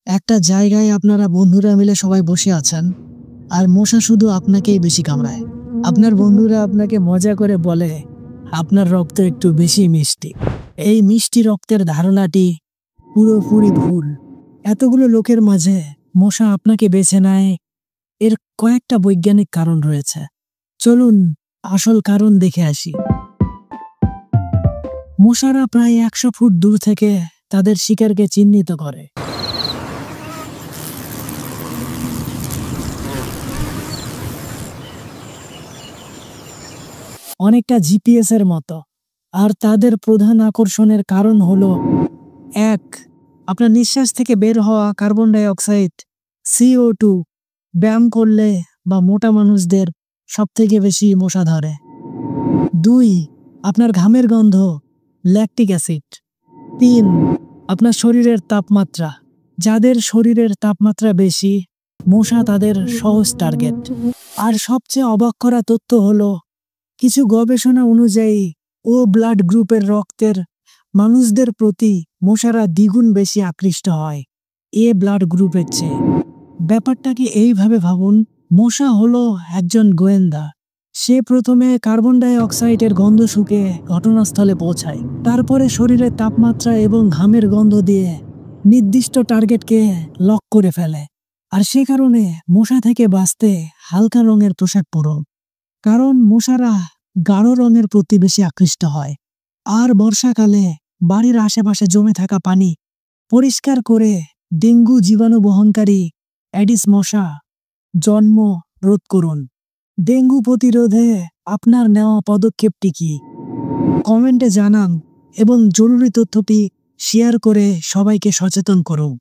একটা জায়গায় আপনারা বন্ধুরা মিলে সবাই বসে আছেন, আর মশা শুধু আপনাকেই বেশি কামড়ায়। আপনার বন্ধুরা আপনাকে মজা করে বলে, আপনার রক্ত একটু বেশি মিষ্টি। এই মিষ্টি রক্তের ধারণাটি পুরোপুরি ভুল। এতগুলো লোকের মাঝে মশা আপনাকে বেছে নেয়, এর কয়েকটা বৈজ্ঞানিক কারণ রয়েছে। চলুন আসল কারণ দেখে আসি। মশারা প্রায় 100 ফুট দূর থেকে তাদের শিকারকে চিহ্নিত করে। অনেকটা জিপিএস এর মতো। আর তাদের প্রধান আকর্ষণের কারণ হলো 1. আপনার নিঃশ্বাস থেকে বের হওয়া কার্বন ডাই অক্সাইড CO2। ব্যায়াম করলে বা মোটা মানুষদের সবথেকে বেশি মশা ধরে। 2. আপনার ঘামের গন্ধ ল্যাকটিক অ্যাসিড। 3. আপনার শরীরের তাপমাত্রা। যাদের শরীরের তাপমাত্রা বেশি, মশা তাদের সহজ টার্গেট। আর সবচেয়ে অবাক করা তথ্য হলো, কিছু গবেষণা অনুযায়ী ও ব্লাড গ্রুপের রক্তের মানুষদের প্রতি মশারা দ্বিগুণ বেশি আকৃষ্ট হয় এ ব্লাড গ্রুপের চেয়ে। ব্যাপারটাকে এইভাবে ভাবুন, মশা হলো একজন গোয়েন্দা। সে প্রথমে কার্বন ডাই অক্সাইডের গন্ধ শুকে ঘটনাস্থলে পৌঁছায়, তারপরে শরীরের তাপমাত্রা এবং ঘামের গন্ধ দিয়ে নির্দিষ্ট টার্গেটকে লক করে ফেলে। আর সে কারণে মশা থেকে বাঁচতে হালকা রঙের পোশাক পরুন, কারণ মশারা গাঢ় রঙের প্রতি বেশি আকৃষ্ট হয়। আর বর্ষাকালে বাড়ির আশেপাশে জমে থাকা পানি পরিষ্কার করে ডেঙ্গু জীবাণু বহনকারী অ্যাডিস মশা জন্ম রোধ করুন। ডেঙ্গু প্রতিরোধে আপনার নেওয়া পদক্ষেপটি কি? কমেন্টে জানান এবং জরুরি তথ্যটি শেয়ার করে সবাইকে সচেতন করুন।